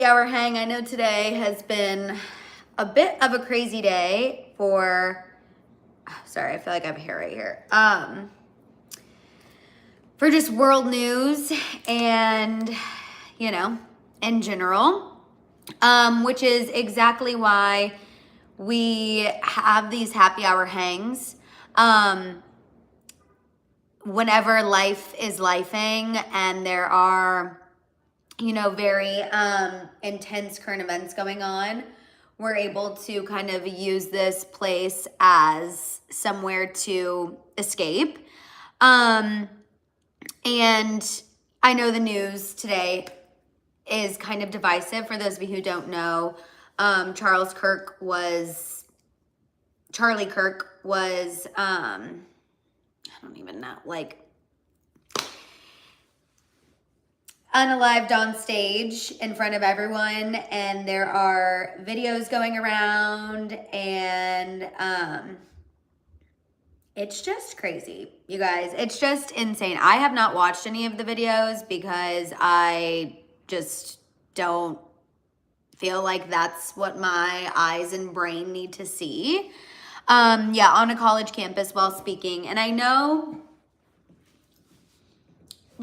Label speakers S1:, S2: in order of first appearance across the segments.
S1: Hour hang. I know today has been a bit of a crazy day for, sorry, I feel like I have hair right here. For just world news and, in general, which is exactly why we have these happy hour hangs. Whenever life is lifing and there are very intense current events going on, we're able to kind of use this place as somewhere to escape. And I know the news today is kind of divisive. For those of you who don't know, Charlie Kirk was, I don't even know, unalived on stage in front of everyone, and there are videos going around, and it's just crazy, you guys. It's just insane. I have not watched any of the videos because I just don't feel like that's what my eyes and brain need to see. On a college campus while speaking, and I know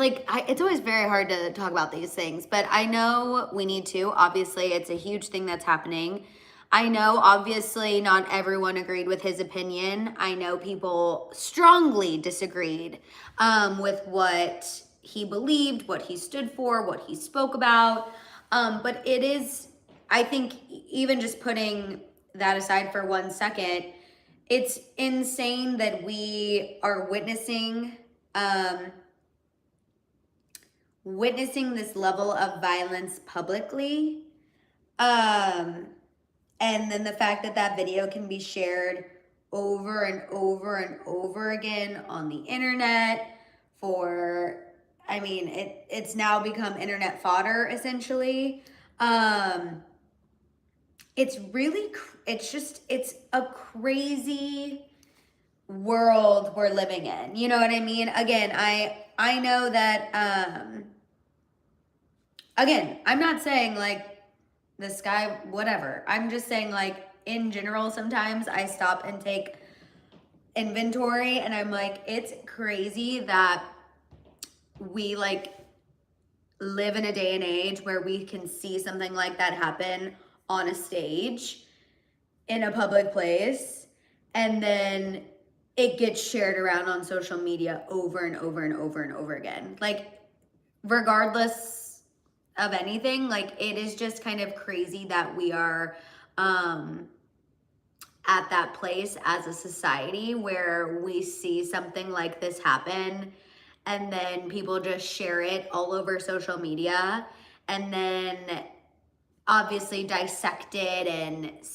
S1: it's always very hard to talk about these things, but I know we need to. Obviously, it's a huge thing that's happening. I know, obviously, not everyone agreed with his opinion. I know people strongly disagreed with what he believed, what he stood for, what he spoke about. But it is, I think, even just putting that aside for 1 second, it's insane that we are witnessing this level of violence publicly. And then the fact that that video can be shared over and over and over again on the internet it's now become internet fodder, essentially. It's a crazy world we're living in. You know what I mean? Again, I know that, again, I'm not saying this guy, whatever. I'm just saying in general, sometimes I stop and take inventory and I'm like, it's crazy that we live in a day and age where we can see something like that happen on a stage in a public place, and then it gets shared around on social media over and over and over and over again. Regardless of anything, it is just kind of crazy that we are at that place as a society where we see something like this happen and then people just share it all over social media and then obviously dissect it, and it's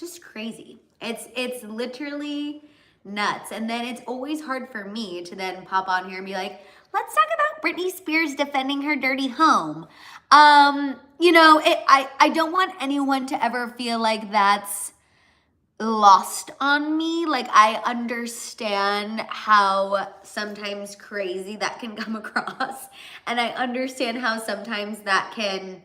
S1: just crazy. It's literally nuts. And then it's always hard for me to then pop on here and be like, let's talk about Britney Spears defending her dirty home. I don't want anyone to ever feel like that's lost on me. I understand how sometimes crazy that can come across, and I understand how sometimes that can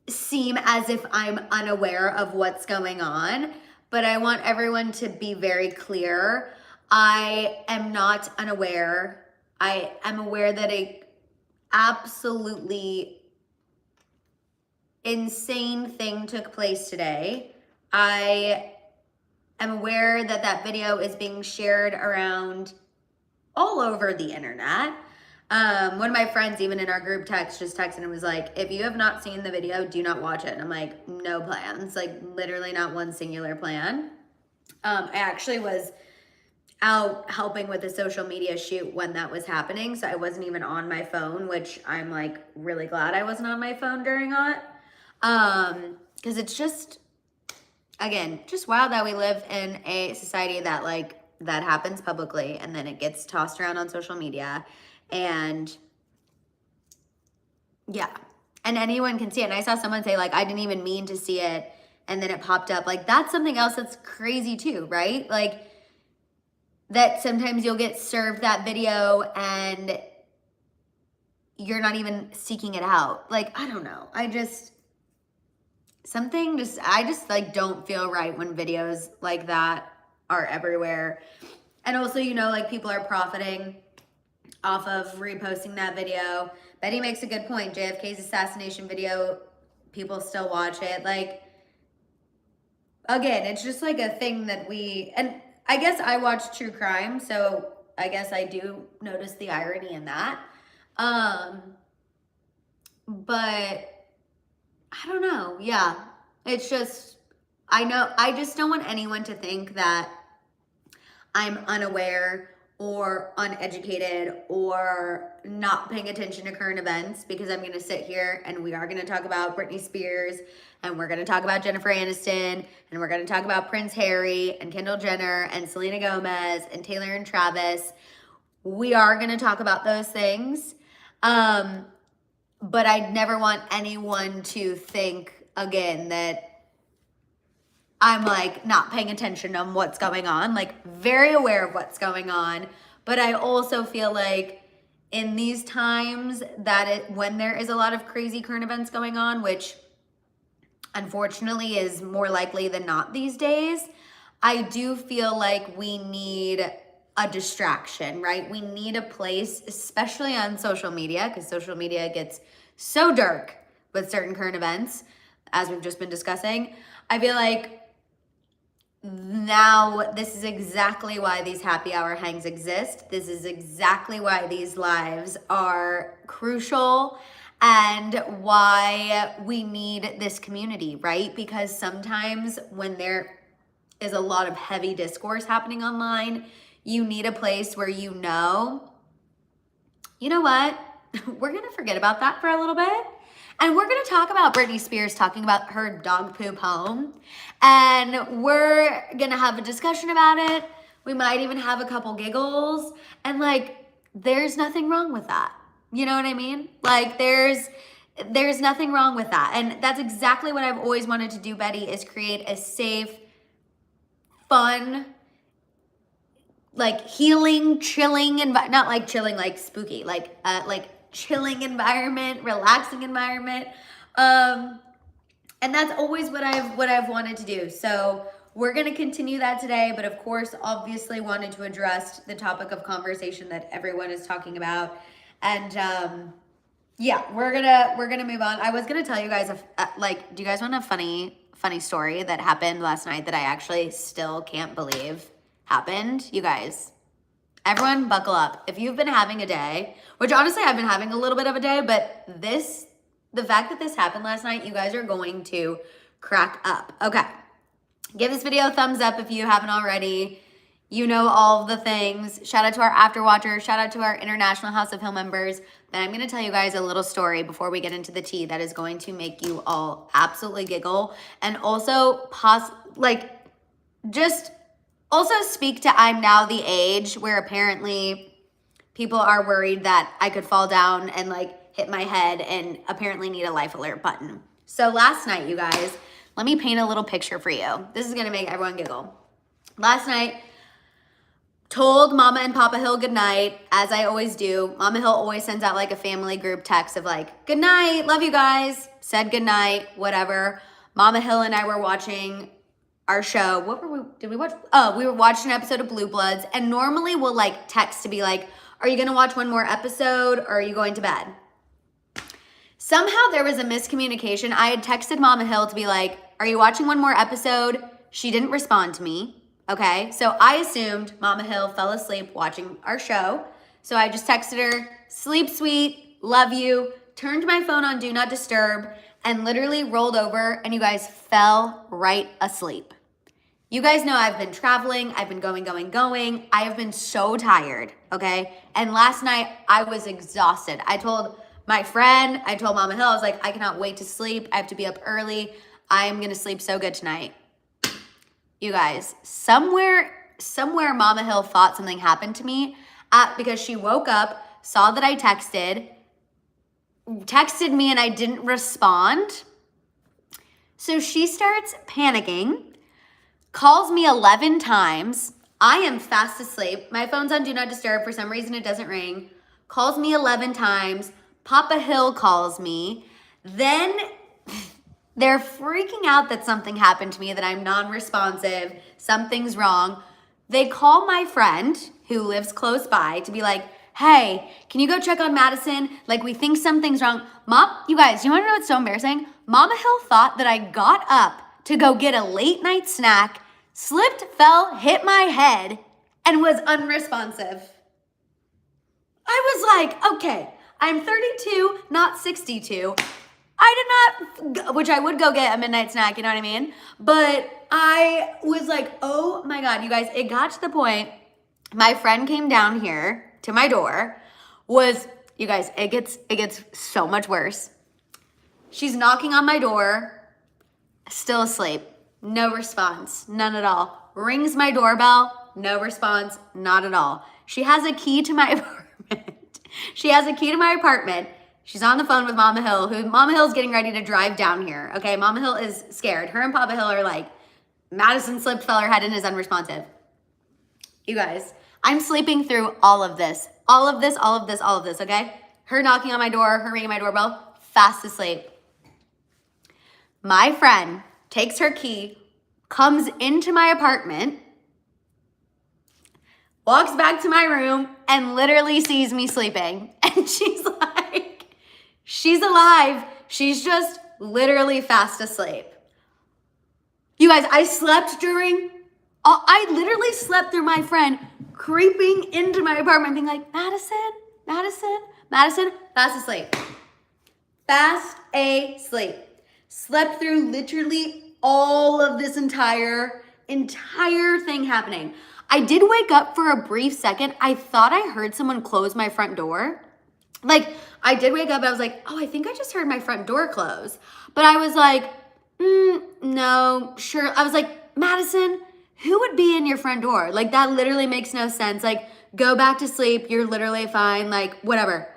S1: seem as if I'm unaware of what's going on, but I want everyone to be very clear. I am not unaware. I am aware that a absolutely insane thing took place today. I am aware that that video is being shared around all over the internet. One of my friends, even in our group text, just texted and was like, if you have not seen the video, do not watch it. And I'm like, no plans, literally not one singular plan. I actually was out helping with a social media shoot when that was happening, so I wasn't even on my phone, which I'm really glad I wasn't on my phone during it. Because it's just, again, just wild that we live in a society that that happens publicly and then it gets tossed around on social media, and and anyone can see it. And I saw someone say I didn't even mean to see it, and then it popped up. That's something else that's crazy too, right? That sometimes you'll get served that video and you're not even seeking it out. Like, I don't know. I just like don't feel right when videos like that are everywhere. And also, you know, like people are profiting off of reposting that video. Betty makes a good point. JFK's assassination video, people still watch it. Like, again, it's just like a thing that and I guess I watch true crime, so I guess I do notice the irony in that. But I don't know. Yeah. It's just, I just don't want anyone to think that I'm unaware or uneducated or not paying attention to current events, because I'm going to sit here and we are going to talk about Britney Spears, and we're going to talk about Jennifer Aniston, and we're going to talk about Prince Harry and Kendall Jenner and Selena Gomez and Taylor and Travis. We are going to talk about those things. But I never want anyone to think again that I'm like not paying attention on what's going on, like very aware of what's going on. But I also feel like in these times that when there is a lot of crazy current events going on, which unfortunately is more likely than not these days, I do feel like we need a distraction, right? We need a place, especially on social media, because social media gets so dark with certain current events, as we've just been discussing. I feel like now this is exactly why these happy hour hangs exist. This is exactly why these lives are crucial and why we need this community, right? Because sometimes when there is a lot of heavy discourse happening online, you need a place where you know what? We're going to forget about that for a little bit. And we're going to talk about Britney Spears talking about her dog poo poem. And we're going to have a discussion about it. We might even have a couple giggles. And like, there's nothing wrong with that. You know what I mean? Like, there's nothing wrong with that. And that's exactly what I've always wanted to do, Betty, is create a safe, fun, like healing, chilling, not like chilling like spooky, like chilling environment, relaxing environment. And that's always what I've wanted to do. So we're going to continue that today, but of course, obviously wanted to address the topic of conversation that everyone is talking about. And yeah, we're going to move on. I was going to tell you guys, do you guys want a funny story that happened last night that I actually still can't believe happened? You guys, everyone buckle up. If you've been having a day, which honestly I've been having a little bit of a day, but the fact that this happened last night, you guys are going to crack up. Okay. Give this video a thumbs up if you haven't already. You know all the things. Shout out to our after watchers. Shout out to our International House of Hill members. Then I'm going to tell you guys a little story before we get into the tea that is going to make you all absolutely giggle. And also also speak to I'm now the age where apparently people are worried that I could fall down and like hit my head and apparently need a life alert button. So last night, you guys, let me paint a little picture for you. This is going to make everyone giggle. Last night, told Mama and Papa Hill good night, as I always do. Mama Hill always sends out like a family group text of like, good night, love you guys. Said good night, whatever. Mama Hill and I were watching our show. Did we watch? Oh, we were watching an episode of Blue Bloods, and normally we'll like text to be like, are you going to watch one more episode or are you going to bed? Somehow there was a miscommunication. I had texted Mama Hill to be like, are you watching one more episode? She didn't respond to me. Okay. So I assumed Mama Hill fell asleep watching our show. So I just texted her, sleep sweet, love you, turned my phone on do not disturb, and literally rolled over, and you guys fell right asleep. You guys know I've been traveling. I've been going. I have been so tired, okay? And last night, I was exhausted. I told my friend, I told Mama Hill, I was like, I cannot wait to sleep. I have to be up early. I am going to sleep so good tonight. You guys, somewhere Mama Hill thought something happened to me because she woke up, saw that I texted me, and I didn't respond. So she starts panicking, calls me 11 times. I am fast asleep. My phone's on do not disturb. For some reason, it doesn't ring. Calls me 11 times, Papa Hill calls me. Then they're freaking out that something happened to me, that I'm non-responsive, something's wrong. They call my friend who lives close by to be like, hey, can you go check on Madison? Like, we think something's wrong. You guys, you wanna know what's so embarrassing? Mama Hill thought that I got up to go get a late night snack, slipped, fell, hit my head, and was unresponsive. I was like, okay, I'm 32, not 62. I did not, which I would go get a midnight snack, you know what I mean? But I was like, oh my God, you guys, it got to the point, my friend came down here to my door, you guys, it gets so much worse. She's knocking on my door, still asleep, no response, none at all. Rings my doorbell, no response, not at all. She has a key to my apartment. She's on the phone with Mama Hill, who Mama Hill's getting ready to drive down here. Okay, Mama Hill is scared. Her and Papa Hill are like, Madison slipped, fell her head, and is unresponsive. You guys, I'm sleeping through all of this, okay? Her knocking on my door, her ringing my doorbell, fast asleep. My friend takes her key, comes into my apartment, walks back to my room, and literally sees me sleeping. And she's like, she's alive. She's just literally fast asleep. You guys, I literally slept through my friend creeping into my apartment being like, Madison, fast asleep. Fast asleep. Slept through literally all of this entire thing happening. I did wake up for a brief second. I thought I heard someone close my front door. Like, I did wake up and I was like, oh, I think I just heard my front door close. But I was like, no, sure. I was like, Madison, who would be in your front door? Like, that literally makes no sense. Like, go back to sleep. You're literally fine. Like, whatever.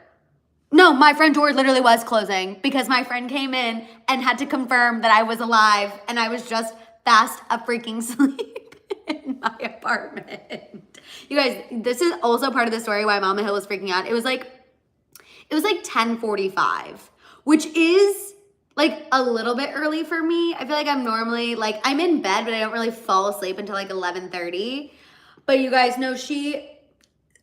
S1: No, my front door literally was closing because my friend came in and had to confirm that I was alive and I was just fast a freaking sleep in my apartment. You guys, this is also part of the story why Mama Hill was freaking out. It was like 10:45, which is like a little bit early for me. I feel like I'm normally like, I'm in bed, but I don't really fall asleep until like 11:30. But you guys know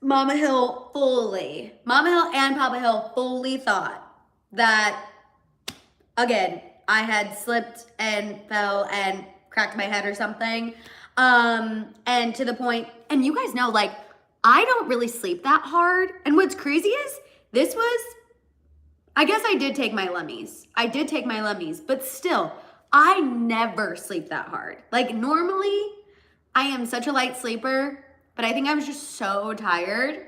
S1: Mama Hill and Papa Hill fully thought that, again, I had slipped and fell and cracked my head or something. And to the point, and you guys know, like, I don't really sleep that hard. And what's crazy is I guess I did take my Lummies, but still, I never sleep that hard. Like, normally, I am such a light sleeper, but I think I was just so tired.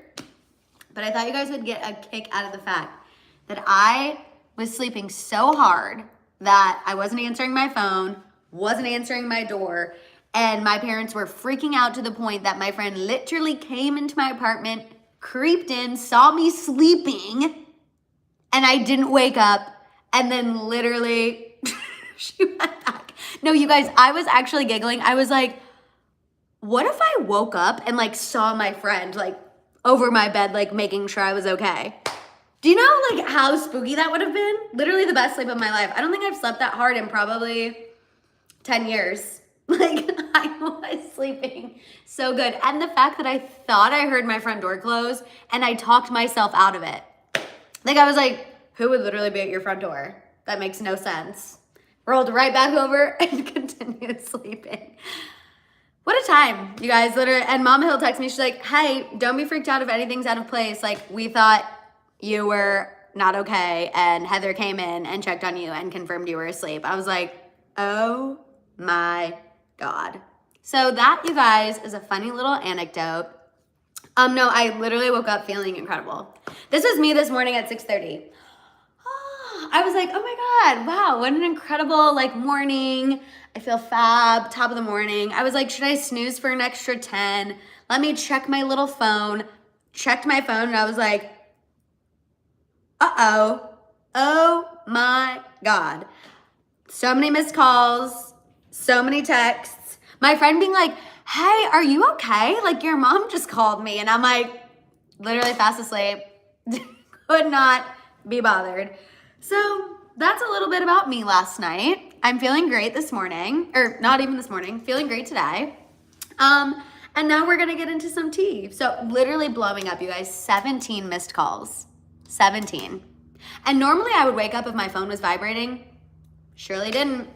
S1: But I thought you guys would get a kick out of the fact that I was sleeping so hard that I wasn't answering my phone, wasn't answering my door, and my parents were freaking out to the point that my friend literally came into my apartment, creeped in, saw me sleeping, and I didn't wake up, and then literally she went back. No, you guys, I was actually giggling. I was like, what if I woke up and like saw my friend like over my bed, like making sure I was okay? Do you know like how spooky that would have been? Literally the best sleep of my life. I don't think I've slept that hard in probably 10 years. Like, I was sleeping so good. And the fact that I thought I heard my front door close and I talked myself out of it. Like, I was like, who would literally be at your front door? That makes no sense. Rolled right back over and continued sleeping. What a time, you guys. Literally. And Mama Hill texted me. She's like, hey, don't be freaked out if anything's out of place. Like, we thought you were not okay. And Heather came in and checked on you and confirmed you were asleep. I was like, oh my God. So that, you guys, is a funny little anecdote. No, I literally woke up feeling incredible. This was me this morning at 6:30. I was like, oh my God, wow, what an incredible like morning. I feel fab, top of the morning. I was like, should I snooze for an extra 10? Let me check my little phone. Checked my phone and I was like, uh-oh, oh my God. So many missed calls, so many texts. My friend being like, hey, are you okay? Like, your mom just called me. And I'm like, literally fast asleep. Could not be bothered. So that's a little bit about me last night. I'm feeling great this morning, or not even this morning, feeling great today. And now we're gonna get into some tea. So literally blowing up, you guys, 17 missed calls, 17. And normally I would wake up if my phone was vibrating. Surely didn't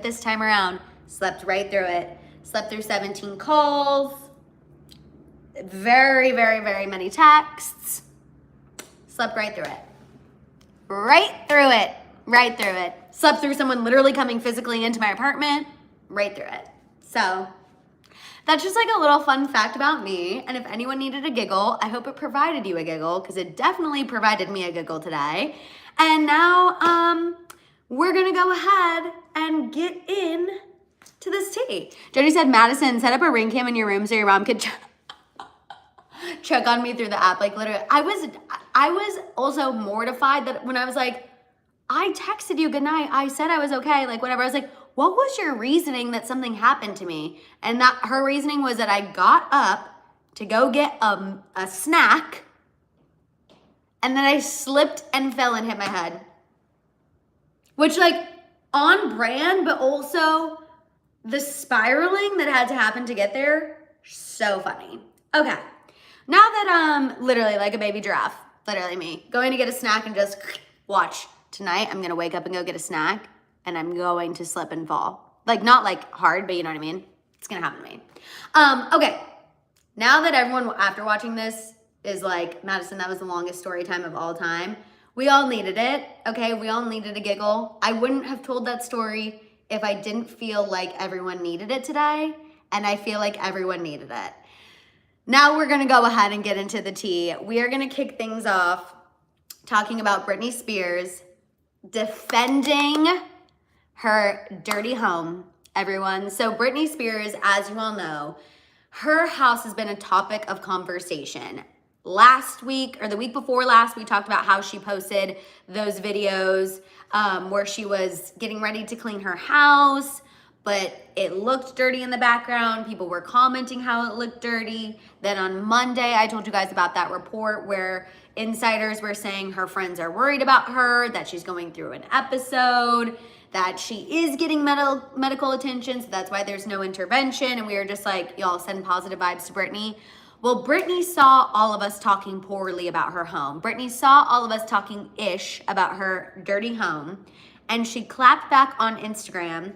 S1: this time around. Slept right through it. Slept through 17 calls, very, very, very many texts. Slept right through it. Right through it. Right through it. Slept through someone literally coming physically into my apartment. Right through it. So that's just like a little fun fact about me. And if anyone needed a giggle, I hope it provided you a giggle, because it definitely provided me a giggle today. And now we're gonna go ahead and get in to this tea. Jody said, Madison, set up a ring cam in your room so your mom could check on me through the app. Like literally, I was also mortified that when I was like, I texted you goodnight, I said I was okay, like whatever. I was like, what was your reasoning that something happened to me? And that her reasoning was that I got up to go get a snack, and then I slipped and fell and hit my head. Which, like, on brand, but also the spiraling that had to happen to get there, so funny. Okay, now that literally like a baby giraffe, literally me, going to get a snack and just watch. Tonight, I'm gonna wake up and go get a snack, and I'm going to slip and fall. Like, not like hard, but you know what I mean? It's gonna happen to me. Okay, now that everyone after watching this is like, Madison, that was the longest story time of all time. We all needed it, okay? We all needed a giggle. I wouldn't have told that story if I didn't feel like everyone needed it today, and I feel like everyone needed it. Now we're gonna go ahead and get into the tea. We are gonna kick things off talking about Britney Spears defending her dirty home, everyone. So Britney Spears, as you all know, her house has been a topic of conversation. Last week, or the week before last, we talked about how she posted those videos where she was getting ready to clean her house, but it looked dirty in the background. People were commenting how it looked dirty. Then on Monday, I told you guys about that report where insiders were saying her friends are worried about her, that she's going through an episode, that she is getting medical attention, so that's why there's no intervention. And we were just like, y'all send positive vibes to Britney. Well, Britney saw all of us talking poorly about her home. Britney saw all of us talking ish about her dirty home, and she clapped back on Instagram,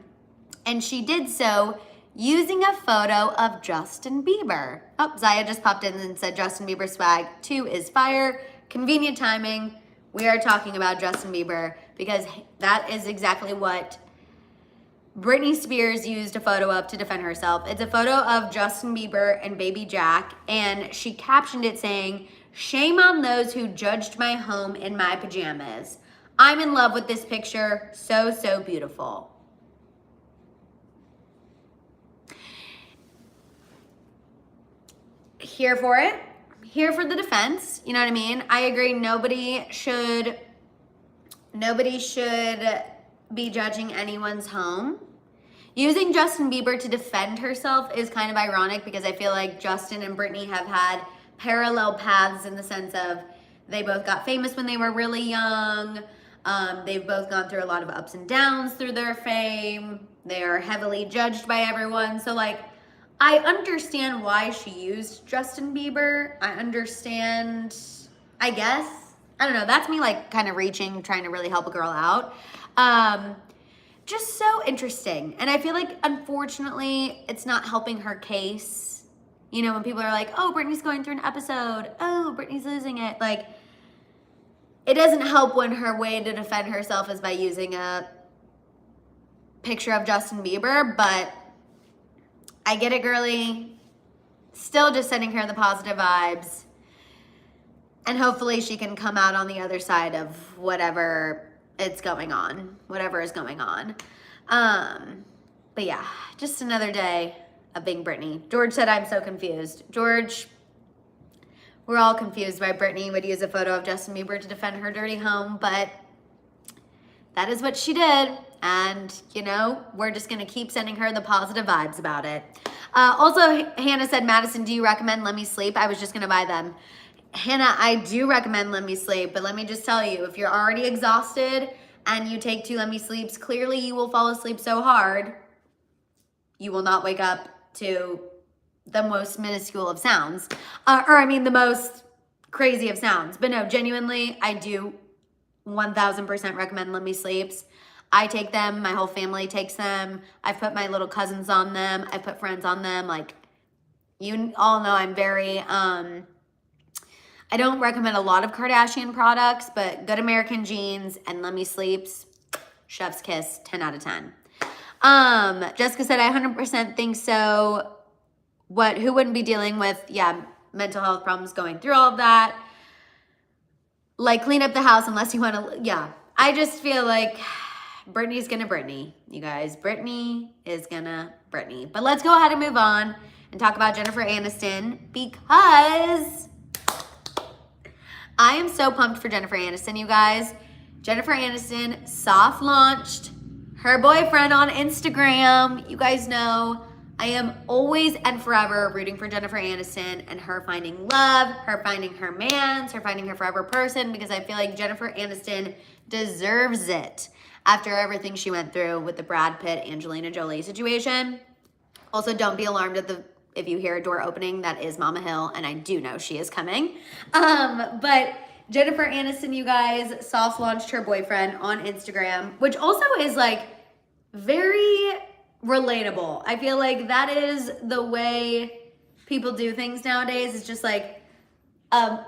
S1: and she did so using a photo of Justin Bieber. Oh, Zaya just popped in and said Justin Bieber swag 2 is fire. Convenient timing. We are talking about Justin Bieber because that is exactly what Britney Spears used a photo of to defend herself. It's a photo of Justin Bieber and baby Jack, and she captioned it saying, "Shame on those who judged my home in my pajamas. I'm in love with this picture. So, so beautiful." Here for it. Here for the defense. You know what I mean? I agree. Nobody should be judging anyone's home. Using Justin Bieber to defend herself is kind of ironic because I feel like Justin and Britney have had parallel paths in the sense of they both got famous when they were really young. They've both gone through a lot of ups and downs through their fame. They are heavily judged by everyone. So like, I understand why she used Justin Bieber. I understand, I guess. I don't know. That's me like kind of reaching, trying to really help a girl out. Just so interesting. And I feel like, unfortunately, it's not helping her case. You know, when people are like, oh, Britney's going through an episode. Oh, Britney's losing it. Like, it doesn't help when her way to defend herself is by using a picture of Justin Bieber, but I get it, girly. Still just sending her the positive vibes. And hopefully she can come out on the other side of whatever is going on. But yeah, just another day of being Britney. George said, I'm so confused. George, we're all confused why Britney would use a photo of Justin Bieber to defend her dirty home, but that is what she did. And, you know, we're just going to keep sending her the positive vibes about it. Also, Hannah said, Madison, do you recommend Let Me Sleep? I was just going to buy them. Hannah, I do recommend Let Me Sleep, but let me just tell you, if you're already exhausted and you take 2 Let Me Sleeps, clearly you will fall asleep so hard, you will not wake up to the most minuscule of sounds. The most crazy of sounds. But no, genuinely, I do 1000% recommend Let Me Sleeps. I take them, my whole family takes them. I've put my little cousins on them. I've put friends on them. Like, you all know I'm very, I don't recommend a lot of Kardashian products, but Good American Jeans and Let Me Sleeps, chef's kiss, 10 out of 10. Jessica said, I 100% think so. Who wouldn't be dealing with, mental health problems going through all of that? Like, clean up the house unless you want to, I just feel like Britney's gonna Britney, you guys. Britney is gonna Britney. But let's go ahead and move on and talk about Jennifer Aniston, because I am so pumped for Jennifer Aniston, you guys. Jennifer Aniston soft launched her boyfriend on Instagram. You guys know I am always and forever rooting for Jennifer Aniston and her finding love, her finding her mans, her finding her forever person, because I feel like Jennifer Aniston deserves it after everything she went through with the Brad Pitt, Angelina Jolie situation. Also, don't be alarmed if you hear a door opening. That is Mama Hill, and I do know she is coming. But Jennifer Aniston, you guys, soft launched her boyfriend on Instagram, which also is like very relatable. I feel like that is the way people do things nowadays. It's just like a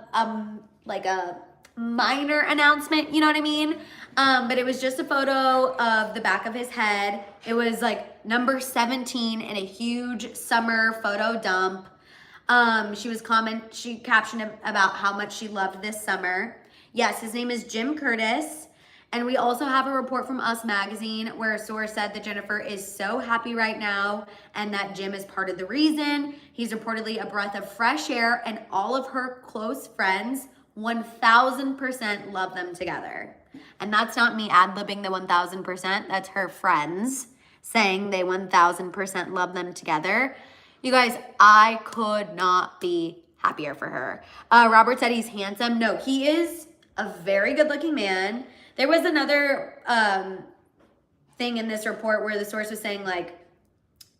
S1: minor announcement, you know what I mean? But it was just a photo of the back of his head. It was like number 17 in a huge summer photo dump. She captioned about how much she loved this summer. Yes, his name is Jim Curtis. And we also have a report from Us Magazine where a source said that Jennifer is so happy right now and that Jim is part of the reason. He's reportedly a breath of fresh air, and all of her close friends 1000% love them together. And that's not me ad-libbing the 1000%. That's her friends saying they 1000% love them together. You guys, I could not be happier for her. Robert said he's handsome. No, he is a very good-looking man. There was another thing in this report where the source was saying, like,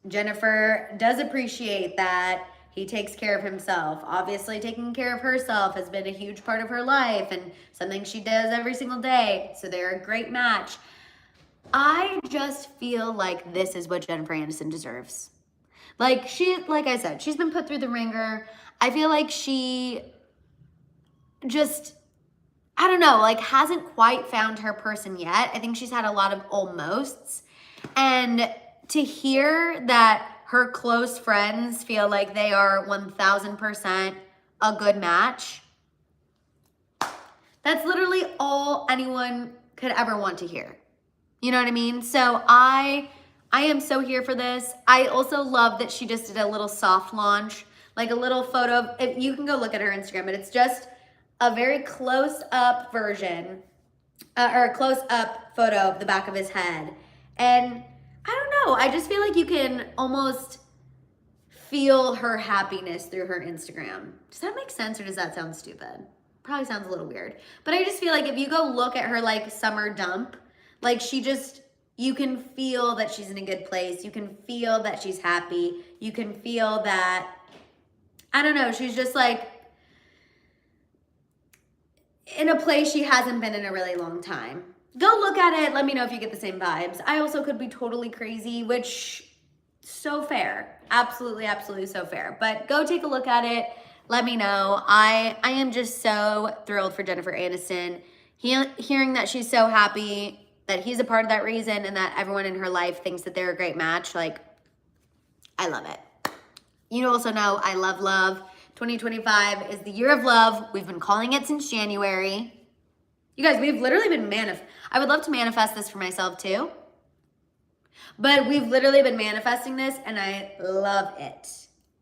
S1: Jennifer does appreciate that he takes care of himself. Obviously, taking care of herself has been a huge part of her life and something she does every single day. So they're a great match. I just feel like this is what Jennifer Aniston deserves. Like I said, she's been put through the ringer. I feel like she just, I don't know, like hasn't quite found her person yet. I think she's had a lot of almosts. And to hear that her close friends feel like they are 1000% a good match, that's literally all anyone could ever want to hear. You know what I mean? So I am so here for this. I also love that she just did a little soft launch, like a little photo. You can go look at her Instagram, but it's just a very close-up version, or a close-up photo of the back of his head. And I don't know, I just feel like you can almost feel her happiness through her Instagram. Does that make sense, or does that sound stupid? Probably sounds a little weird. But I just feel like if you go look at her like summer dump, like you can feel that she's in a good place. You can feel that she's happy. You can feel that, I don't know, she's just like in a place she hasn't been in a really long time. Go look at it. Let me know if you get the same vibes. I also could be totally crazy, which so fair. Absolutely, absolutely so fair. But go take a look at it. Let me know. I am just so thrilled for Jennifer Aniston. Hearing that she's so happy, that he's a part of that reason, and that everyone in her life thinks that they're a great match. Like, I love it. You also know I love love. 2025 is the year of love. We've been calling it since January. You guys, we've literally been I would love to manifest this for myself too. But we've literally been manifesting this, and I love it.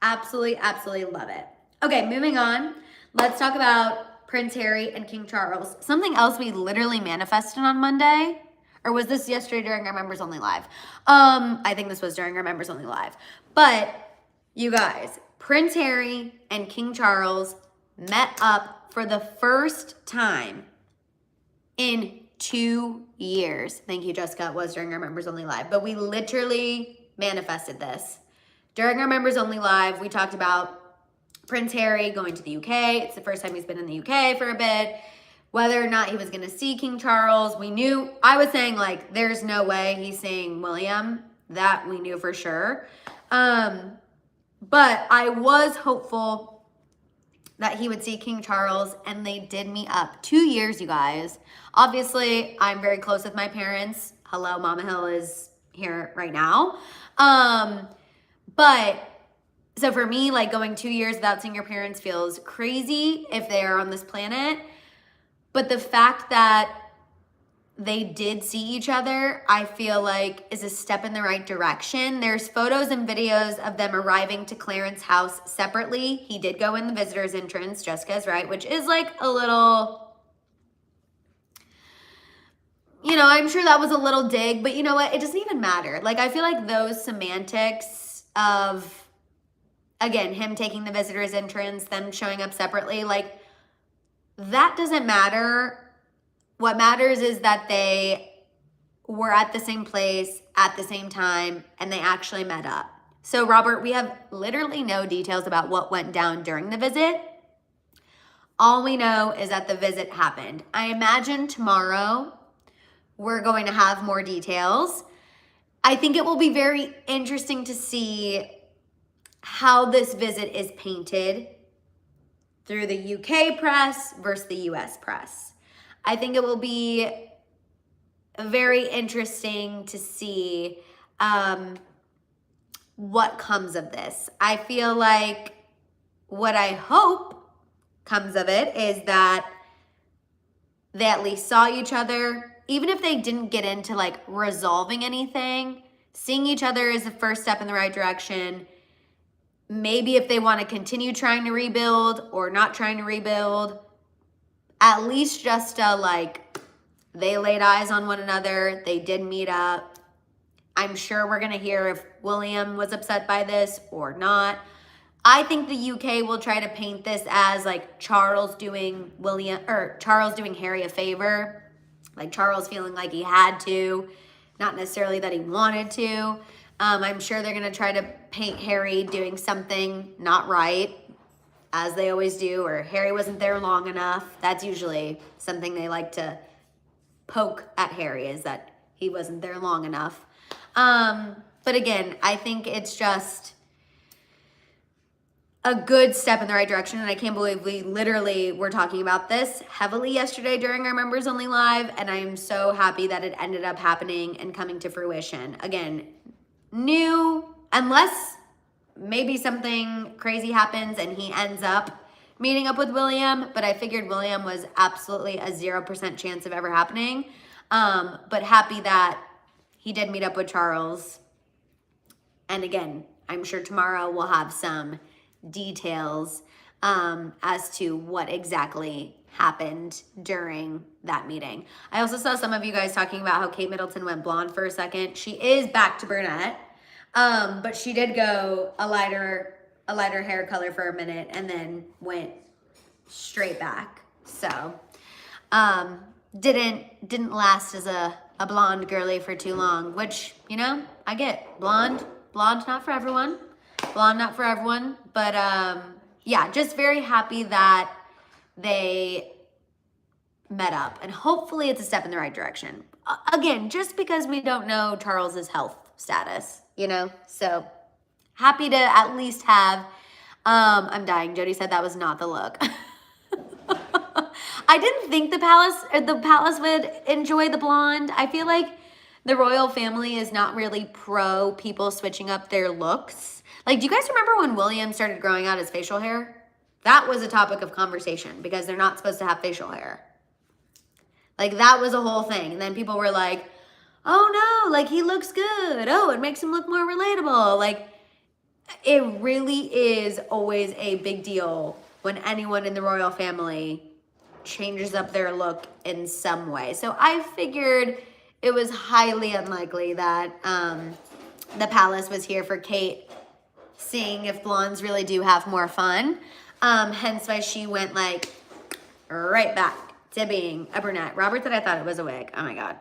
S1: Absolutely, absolutely love it. Okay, moving on. Let's talk about Prince Harry and King Charles. Something else we literally manifested on Monday. Or was this yesterday during our Members Only Live? I think this was during our Members Only Live. But, you guys, Prince Harry and King Charles met up for the first time in 2 years. Thank you, Jessica. It was during our Members Only Live. But we literally manifested this. During our Members Only Live, we talked about Prince Harry going to the UK. It's the first time he's been in the UK for a bit. Whether or not he was going to see King Charles, we knew. I was saying, like, there's no way he's seeing William. That we knew for sure. But I was hopeful that he would see King Charles, and they did meet up. 2 years, you guys. Obviously, I'm very close with my parents. Hello, Mama Hill is here right now. But so for me, like, going 2 years without seeing your parents feels crazy if they are on this planet. But the fact that they did see each other, I feel like is a step in the right direction. There's photos and videos of them arriving to Clarence's house separately. He did go in the visitor's entrance, Jessica's right, which is like a little, you know, I'm sure that was a little dig, but you know what? It doesn't even matter. Like, I feel like those semantics of, again, him taking the visitor's entrance, them showing up separately, like, that doesn't matter. What matters is that they were at the same place at the same time and they actually met up. So, Robert, we have literally no details about what went down during the visit. All we know is that the visit happened. I imagine tomorrow we're going to have more details. I think it will be very interesting to see how this visit is painted through the UK press versus the US press. I think it will be very interesting to see what comes of this. I feel like what I hope comes of it is that they at least saw each other. Even if they didn't get into like resolving anything, seeing each other is the first step in the right direction. Maybe if they want to continue trying to rebuild or not trying to rebuild, at least just like they laid eyes on one another. They did meet up. I'm sure we're going to hear if William was upset by this or not. I think the UK will try to paint this as like Charles doing Harry a favor. Like Charles feeling like he had to, not necessarily that he wanted to. I'm sure they're going to try to paint Harry doing something not right, as they always do, or Harry wasn't there long enough. That's usually something they like to poke at Harry, is that he wasn't there long enough. But again, I think it's just a good step in the right direction, and I can't believe we literally were talking about this heavily yesterday during our Members Only Live, and I am so happy that it ended up happening and coming to fruition. Again, new, unless maybe something crazy happens and he ends up meeting up with William, but I figured William was absolutely a 0% chance of ever happening. But happy that he did meet up with Charles. And again, I'm sure tomorrow we'll have some details as to what exactly happened during that meeting. I also saw some of you guys talking about how Kate Middleton went blonde for a second. She is back to brunette, but she did go a lighter hair color for a minute and then went straight back. So didn't last as a blonde girly for too long, which, you know, I get. Blonde not for everyone. Blonde not for everyone. But yeah, just very happy that they met up, and hopefully it's a step in the right direction. Again, just because we don't know Charles's health status, you know? So happy to at least have, I'm dying. Jody said that was not the look. I didn't think the palace would enjoy the blonde. I feel like the royal family is not really pro people switching up their looks. Like, do you guys remember when William started growing out his facial hair? That was a topic of conversation because they're not supposed to have facial hair. Like, that was a whole thing. And then people were like, oh no, like he looks good. Oh, it makes him look more relatable. Like, it really is always a big deal when anyone in the royal family changes up their look in some way. So I figured it was highly unlikely that the palace was here for Kate, seeing if blondes really do have more fun. Hence why she went like right back to being a brunette. Robert said I thought it was a wig. Oh my God.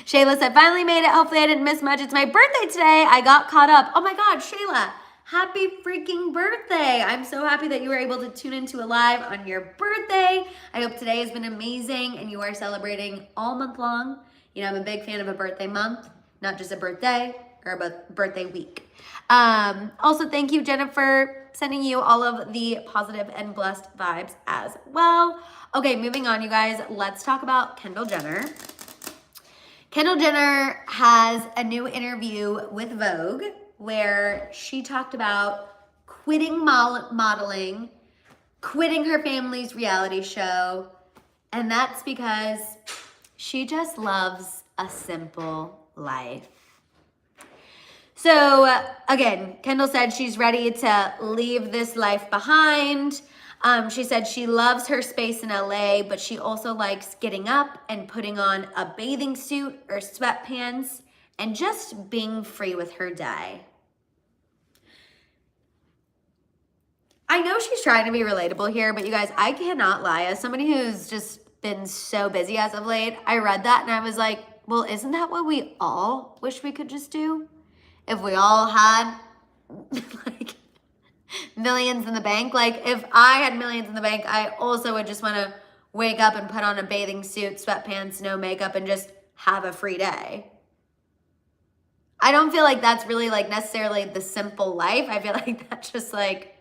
S1: Shayla said, finally made it. Hopefully I didn't miss much. It's my birthday today. I got caught up. Oh my God, Shayla, happy freaking birthday. I'm so happy that you were able to tune into a live on your birthday. I hope today has been amazing and you are celebrating all month long. You know, I'm a big fan of a birthday month, not just a birthday or a birthday week. Also, thank you, Jennifer, sending you all of the positive and blessed vibes as well. Okay, moving on, you guys. Let's talk about Kendall Jenner. Kendall Jenner has a new interview with Vogue where she talked about quitting modeling, quitting her family's reality show, and that's because she just loves a simple life. So again, Kendall said she's ready to leave this life behind. She said she loves her space in LA, but she also likes getting up and putting on a bathing suit or sweatpants and just being free with her day. I know she's trying to be relatable here, but you guys, I cannot lie. As somebody who's just been so busy as of late, I read that and I was like, well, isn't that what we all wish we could just do? If we all had like millions in the bank. Like if I had millions in the bank, I also would just want to wake up and put on a bathing suit, sweatpants, no makeup, and just have a free day. I don't feel like that's really like necessarily the simple life. I feel like that's just like,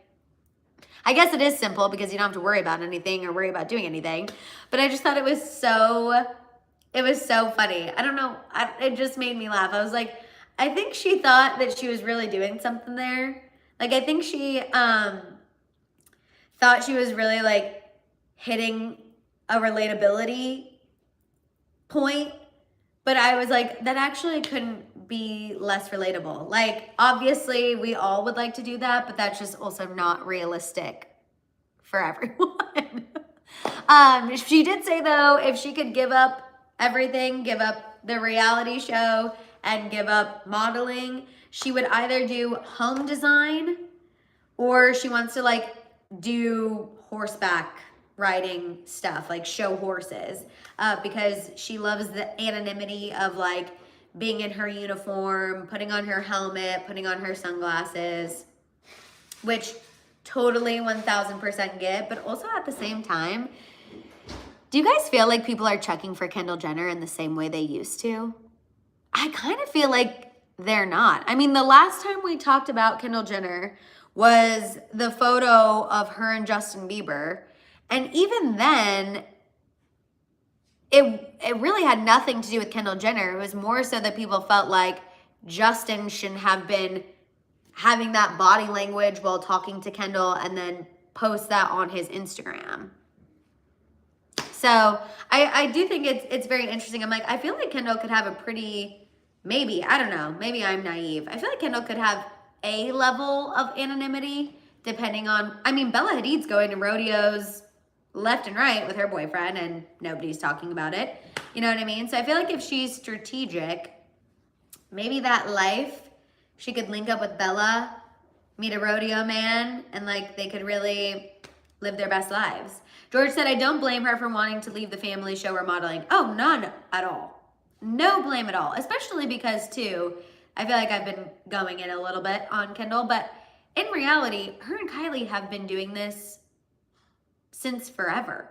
S1: I guess it is simple because you don't have to worry about anything or worry about doing anything. But I just thought it was so funny. I don't know. It just made me laugh. I was like, I think she thought that she was really doing something there. Like, I think she thought she was really, like, hitting a relatability point. But I was like, that actually couldn't be less relatable. Like, obviously, we all would like to do that, but that's just also not realistic for everyone. She did say, though, if she could give up everything, give up the reality show, and give up modeling, she would either do home design or she wants to like do horseback riding stuff, like show horses, because she loves the anonymity of like being in her uniform, putting on her helmet, putting on her sunglasses, which totally 1000% get, but also at the same time, do you guys feel like people are checking for Kendall Jenner in the same way they used to? I kind of feel like they're not. I mean, the last time we talked about Kendall Jenner was the photo of her and Justin Bieber. And even then, it really had nothing to do with Kendall Jenner. It was more so that people felt like Justin shouldn't have been having that body language while talking to Kendall and then post that on his Instagram. So I do think it's very interesting. I'm like, I feel like Kendall could have a pretty, maybe, I don't know, maybe I'm naive. I feel like Kendall could have a level of anonymity depending on, I mean, Bella Hadid's going to rodeos left and right with her boyfriend and nobody's talking about it. You know what I mean? So I feel like if she's strategic, maybe that life, she could link up with Bella, meet a rodeo man, and like they could really live their best lives. George said, I don't blame her for wanting to leave the family show or modeling. Oh, none at all. No blame at all. Especially because, too, I feel like I've been going in a little bit on Kendall. But in reality, her and Kylie have been doing this since forever.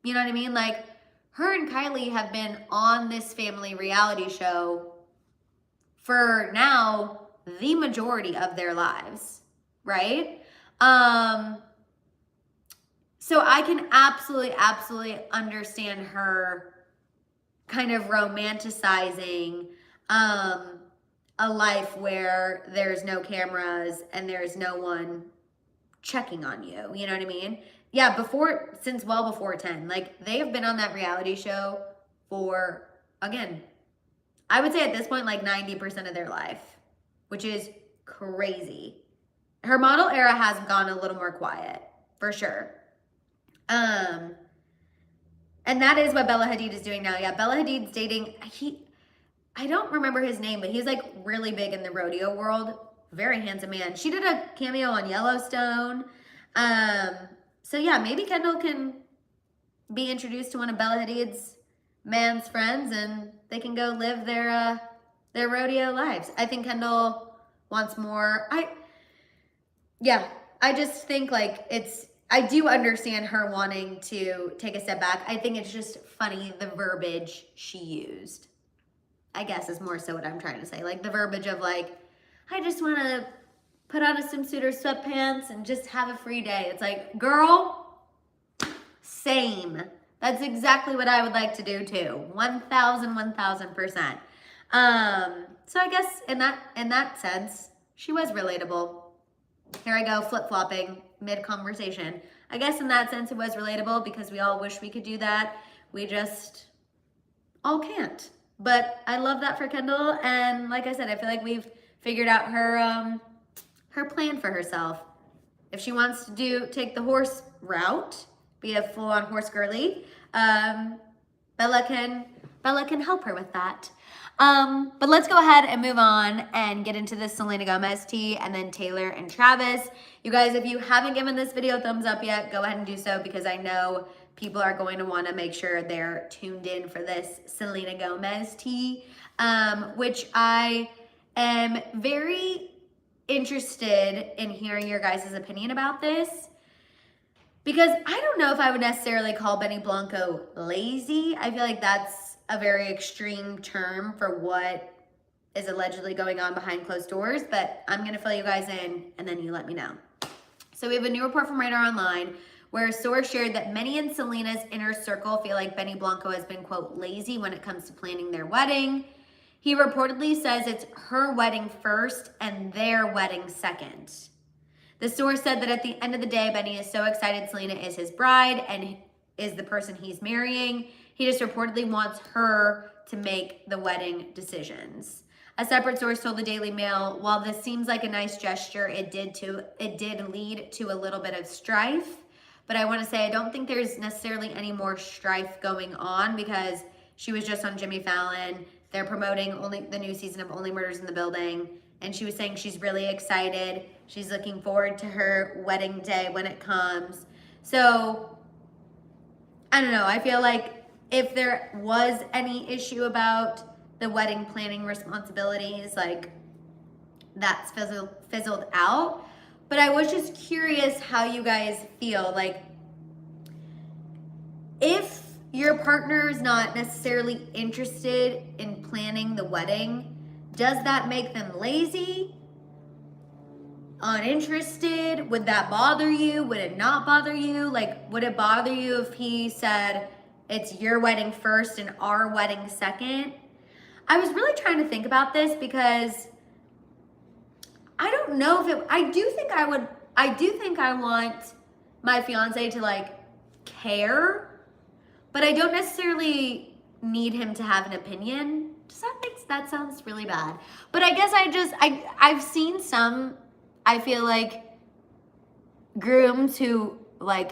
S1: You know what I mean? Like, her and Kylie have been on this family reality show for now the majority of their lives, right? So I can absolutely understand her kind of romanticizing a life where there's no cameras and there's no one checking on you. You know what I mean? Yeah, since well before 10. Like, they have been on that reality show for, again, I would say at this point, like 90% of their life, which is crazy. Her model era has gone a little more quiet, for sure. And that is what Bella Hadid is doing now. Yeah, Bella Hadid's dating, I don't remember his name, but he's like really big in the rodeo world. Very handsome man. She did a cameo on Yellowstone. So yeah, maybe Kendall can be introduced to one of Bella Hadid's man's friends and they can go live their rodeo lives. I think Kendall wants more. I just think like I do understand her wanting to take a step back. I think it's just funny the verbiage she used, I guess, is more so what I'm trying to say. Like the verbiage of like, I just want to put on a swimsuit or sweatpants and just have a free day. It's like, girl, same. That's exactly what I would like to do too. 1000%. So I guess in that sense, she was relatable. Here I go, flip-flopping mid-conversation. I guess in that sense it was relatable because we all wish we could do that. We just all can't. But I love that for Kendall, and like I said, I feel like we've figured out her plan for herself. If she wants to take the horse route, be a full-on horse girly, Bella can help her with that. But let's go ahead and move on and get into this Selena Gomez tea and then Taylor and Travis. You guys, if you haven't given this video a thumbs up yet, go ahead and do so because I know people are going to want to make sure they're tuned in for this Selena Gomez tea, which I am very interested in hearing your guys' opinion about this. Because I don't know if I would necessarily call Benny Blanco lazy. I feel like that's a very extreme term for what is allegedly going on behind closed doors, but I'm gonna fill you guys in and then you let me know. So we have a new report from Radar Online where a source shared that many in Selena's inner circle feel like Benny Blanco has been, quote, lazy when it comes to planning their wedding. He reportedly says it's her wedding first and their wedding second. The source said that at the end of the day, Benny is so excited Selena is his bride and is the person he's marrying. He just reportedly wants her to make the wedding decisions. A separate source told the Daily Mail, while this seems like a nice gesture, it did lead to a little bit of strife. But I want to say I don't think there's necessarily any more strife going on because she was just on Jimmy Fallon. They're promoting the new season of Only Murders in the Building. And she was saying she's really excited. She's looking forward to her wedding day when it comes. So, I don't know. I feel like if there was any issue about the wedding planning responsibilities, like that's fizzled out. But I was just curious how you guys feel. Like, if your partner is not necessarily interested in planning the wedding, does that make them lazy? Uninterested? Would that bother you? Would it not bother you? Like, would it bother you if he said it's your wedding first and our wedding second? I was really trying to think about this because I don't know if I do think I want my fiance to like care, but I don't necessarily need him to have an opinion. That sounds really bad. But I guess I've seen some, I feel like, grooms who like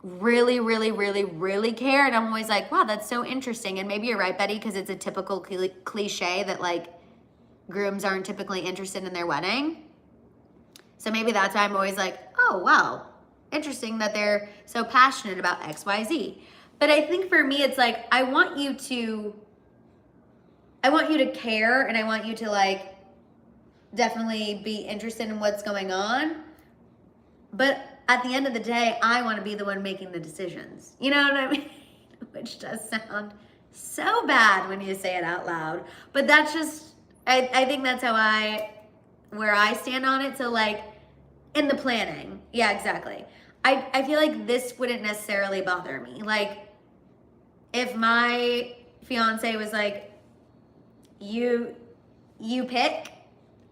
S1: really, really, really, really care. And I'm always like, wow, that's so interesting. And maybe you're right, Betty, because it's a typical cliche that like grooms aren't typically interested in their wedding. So maybe that's why I'm always like, oh, wow, interesting that they're so passionate about X, Y, Z. But I think for me, it's like, I want you to care and I want you to like definitely be interested in what's going on. But at the end of the day, I want to be the one making the decisions. You know what I mean? Which does sound so bad when you say it out loud. But that's just, I think that's where I stand on it. So like in the planning, yeah, exactly. I feel like this wouldn't necessarily bother me. Like if my fiance was like, you pick,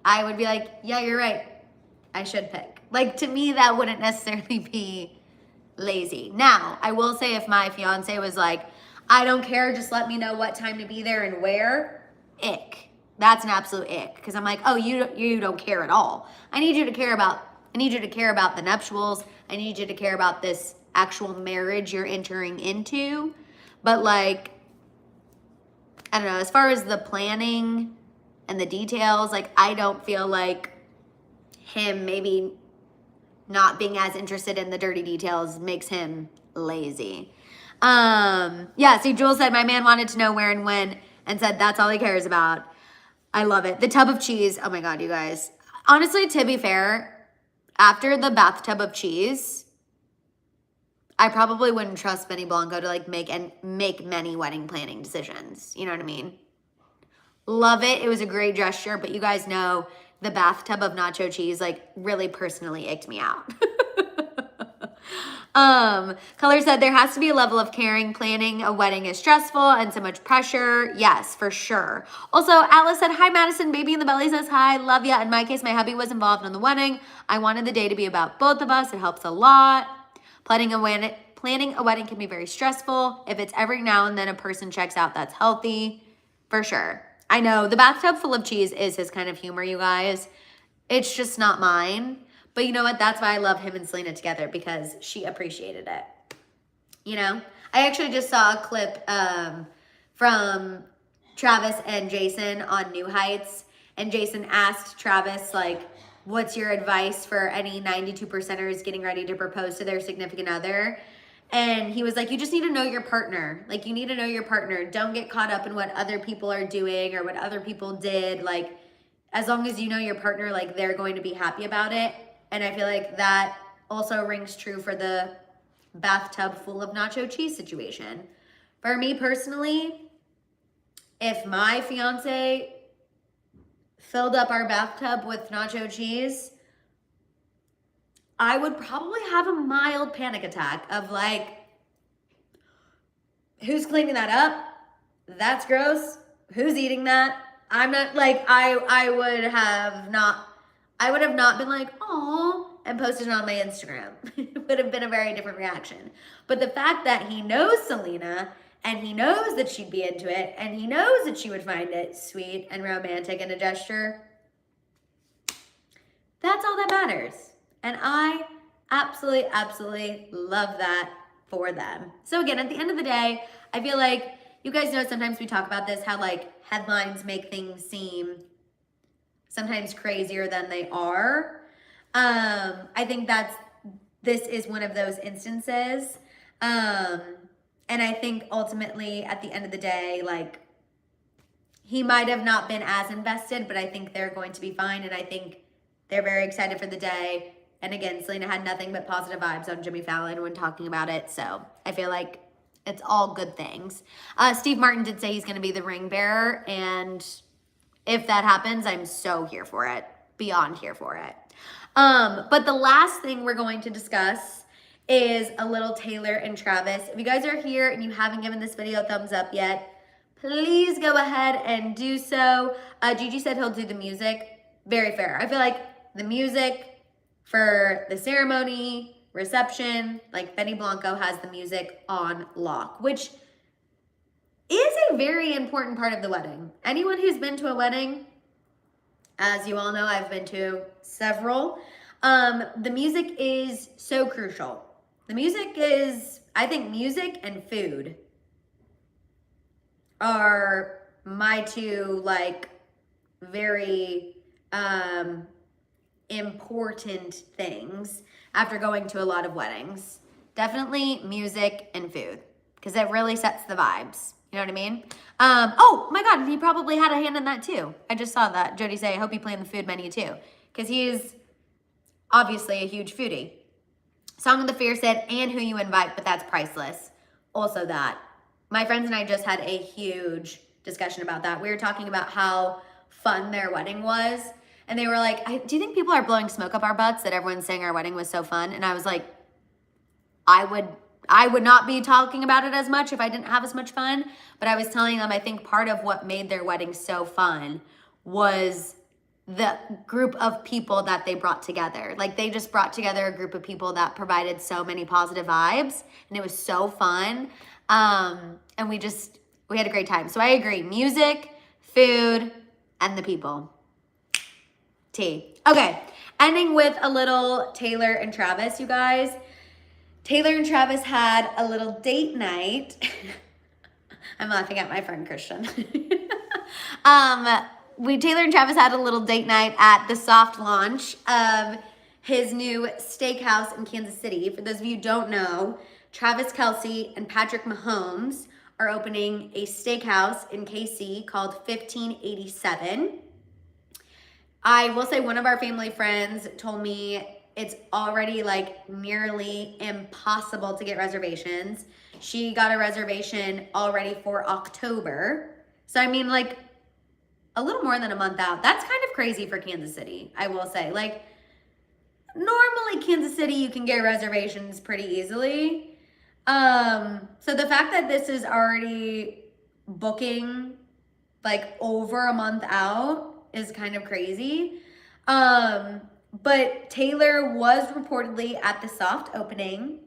S1: I would be like, yeah, you're right. I should pick. Like to me, that wouldn't necessarily be lazy. Now, I will say if my fiance was like, I don't care, just let me know what time to be there and where, ick. That's an absolute ick. Because I'm like, oh, you don't care at all. I need you to care about the nuptials. I need you to care about this actual marriage you're entering into. But like, I don't know, as far as the planning and the details, like I don't feel like him maybe not being as interested in the dirty details makes him lazy. Yeah, see, Jules said, my man wanted to know where and when and said that's all he cares about. I love it. The tub of cheese. Oh my God, you guys. Honestly, to be fair, after the bathtub of cheese, I probably wouldn't trust Benny Blanco to like make many wedding planning decisions. You know what I mean? Love it. It was a great gesture, but you guys know the bathtub of nacho cheese like really personally icked me out. Color said there has to be a level of caring. Planning a wedding is stressful and so much pressure. Yes, for sure. Also, Alice said, hi, Madison. Baby in the belly says hi. Love ya. In my case, my hubby was involved in the wedding. I wanted the day to be about both of us. It helps a lot. Planning a wedding can be very stressful. If it's every now and then a person checks out, that's healthy. For sure. I know the bathtub full of cheese is his kind of humor, you guys. It's just not mine. But you know what? That's why I love him and Selena together, because she appreciated it. You know? I actually just saw a clip from Travis and Jason on New Heights. And Jason asked Travis, like, what's your advice for any 92%ers getting ready to propose to their significant other? And he was like, you just need to know your partner. Like, you need to know your partner. Don't get caught up in what other people are doing or what other people did. Like, as long as you know your partner, like, they're going to be happy about it. And I feel like that also rings true for the bathtub full of nacho cheese situation. For me personally, if my fiance filled up our bathtub with nacho cheese, I would probably have a mild panic attack of like, who's cleaning that up? That's gross. Who's eating that? I'm not like, I would have not been like, oh, and posted it on my Instagram. It would have been a very different reaction. But the fact that he knows Selena and he knows that she'd be into it and he knows that she would find it sweet and romantic and a gesture, that's all that matters. And I absolutely, absolutely love that for them. So again, at the end of the day, I feel like you guys know sometimes we talk about this, how like headlines make things seem sometimes crazier than they are. I think this is one of those instances. And I think ultimately at the end of the day, like he might have not been as invested, but I think they're going to be fine. And I think they're very excited for the day. And again, Selena had nothing but positive vibes on Jimmy Fallon when talking about it. So I feel like it's all good things. Steve Martin did say he's going to be the ring bearer. And if that happens, I'm so here for it. Beyond here for it. But the last thing we're going to discuss is a little Taylor and Travis. If you guys are here and you haven't given this video a thumbs up yet, please go ahead and do so. Gigi said he'll do the music. Very fair. I feel like the music for the ceremony, reception, like Benny Blanco has the music on lock, which is a very important part of the wedding. Anyone who's been to a wedding, as you all know, I've been to several, the music is so crucial. The music is, I think music and food are my two like very important things after going to a lot of weddings. Definitely music and food, because it really sets the vibes. You know what I mean? Oh my God, he probably had a hand in that too. I just saw that. Jody say, I hope he planned the food menu too, because he is obviously a huge foodie. Song of the Fear said, and who you invite, but that's priceless. Also that. My friends and I just had a huge discussion about that. We were talking about how fun their wedding was. And they were like, do you think people are blowing smoke up our butts that everyone's saying our wedding was so fun? And I was like, I would not be talking about it as much if I didn't have as much fun. But I was telling them, I think part of what made their wedding so fun was the group of people that they brought together. Like they just brought together a group of people that provided so many positive vibes, and it was so fun. And we had a great time. So I agree, music, food, and the people. Tea. Okay, ending with a little Taylor and Travis, you guys. Taylor and Travis had a little date night. I'm laughing at my friend Christian. Taylor and Travis had a little date night at the soft launch of his new steakhouse in Kansas City. For those of you who don't know, Travis Kelce and Patrick Mahomes are opening a steakhouse in KC called 1587. I will say one of our family friends told me it's already like nearly impossible to get reservations. She got a reservation already for October. So I mean, like a little more than a month out. That's kind of crazy for Kansas City, I will say. Like normally Kansas City, you can get reservations pretty easily. So the fact that this is already booking like over a month out is kind of crazy. But Taylor was reportedly at the soft opening.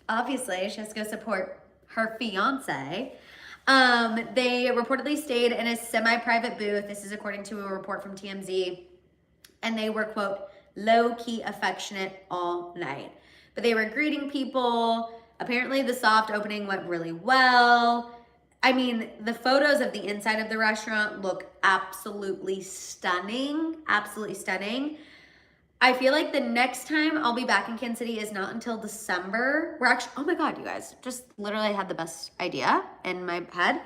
S1: Obviously, she has to go support her fiance. They reportedly stayed in a semi-private booth. This is according to a report from TMZ. And they were, quote, low-key affectionate all night. But they were greeting people. Apparently, the soft opening went really well. I mean, the photos of the inside of the restaurant look absolutely stunning. Absolutely stunning. I feel like the next time I'll be back in Kansas City is not until December. We're actually, oh my God, you guys, just literally had the best idea in my head.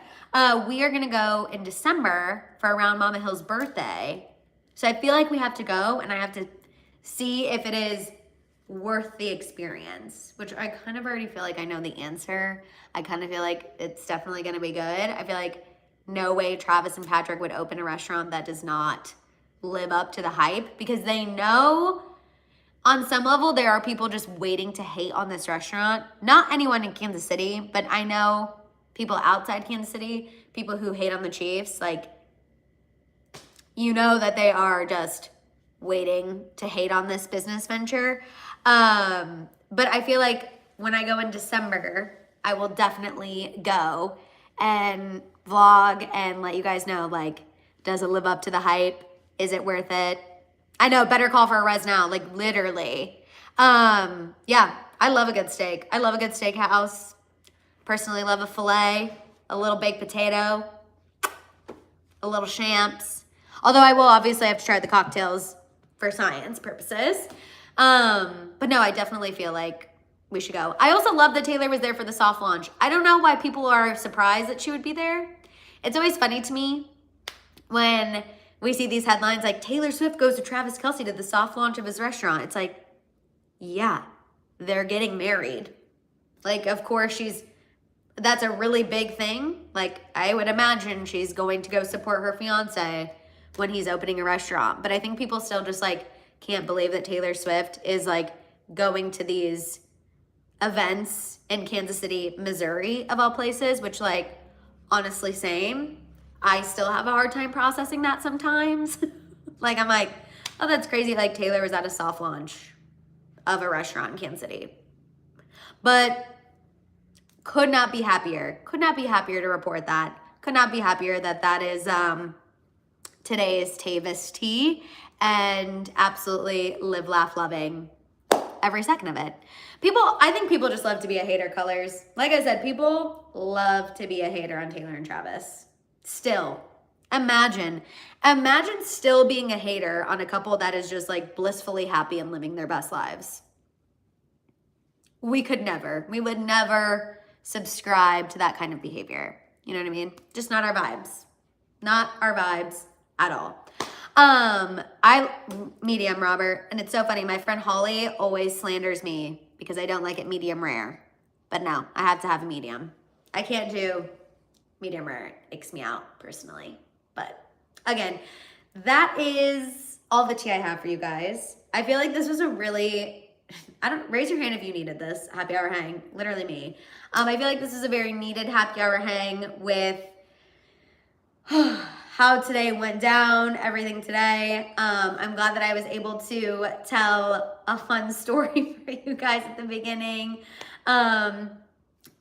S1: We are gonna go in December for around Mama Hill's birthday. So I feel like we have to go and I have to see if it is worth the experience, which I kind of already feel like I know the answer. I kind of feel like it's definitely gonna be good. I feel like no way Travis and Patrick would open a restaurant that does not live up to the hype, because they know on some level there are people just waiting to hate on this restaurant. Not anyone in Kansas City, but I know people outside Kansas City, people who hate on the Chiefs, like, you know that they are just waiting to hate on this business venture. But I feel like when I go in December, I will definitely go and vlog and let you guys know, like, does it live up to the hype? Is it worth it? I know, better call for a res now, like literally. Yeah, I love a good steak. I love a good steakhouse. Personally love a filet, a little baked potato, a little champs. Although I will obviously have to try the cocktails for science purposes. But no, I definitely feel like we should go. I also love that Taylor was there for the soft launch. I don't know why people are surprised that she would be there. It's always funny to me when we see these headlines like Taylor Swift goes to Travis Kelce to the soft launch of his restaurant. It's like, yeah, they're getting married. Like, of course, that's a really big thing. Like, I would imagine she's going to go support her fiance when he's opening a restaurant. But I think people still just like can't believe that Taylor Swift is like going to these events in Kansas City, Missouri, of all places, which, like, honestly, same. I still have a hard time processing that sometimes. Like, I'm like, oh, that's crazy. Like, Taylor was at a soft launch of a restaurant in Kansas City. But could not be happier. Could not be happier to report that. Could not be happier that that is today's Tavis tea, and absolutely live, laugh, loving every second of it. I think people just love to be a hater, colors. Like I said, people love to be a hater on Taylor and Travis. Still, imagine still being a hater on a couple that is just like blissfully happy and living their best lives. We would never subscribe to that kind of behavior. You know what I mean? Just not our vibes. Not our vibes at all. Medium, Robert. And it's so funny. My friend Holly always slanders me because I don't like it medium rare. But no, I have to have a medium. I can't do medium rare. It icks me out personally. But again, that is all the tea I have for you guys. I feel like this was a really, raise your hand if you needed this happy hour hang, literally me. I feel like this is a very needed happy hour hang with how today went down, everything today. I'm glad that I was able to tell a fun story for you guys at the beginning.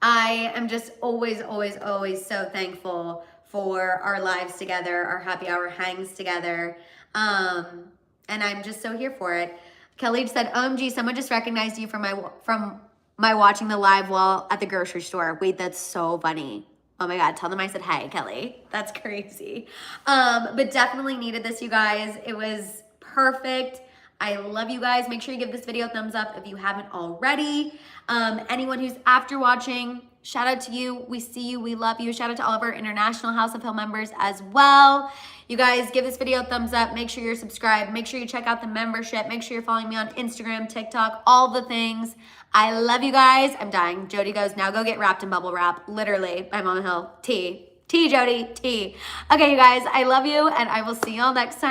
S1: I am just always, always, always so thankful for our lives together, our happy hour hangs together. And I'm just so here for it. Kelly said, OMG, someone just recognized you from my watching the live while at the grocery store. Wait, that's so funny. Oh my God, tell them I said, hey, Kelly. That's crazy. But definitely needed this, you guys. It was perfect. I love you guys. Make sure you give this video a thumbs up if you haven't already. Anyone who's after watching, shout out to you. We see you. We love you. Shout out to all of our International House of Hill members as well. You guys, give this video a thumbs up. Make sure you're subscribed. Make sure you check out the membership. Make sure you're following me on Instagram, TikTok, all the things. I love you guys. I'm dying. Jody goes, now go get wrapped in bubble wrap. Literally, by Mama Hill. Tea, Jody, tea. Okay, you guys, I love you, and I will see y'all next time.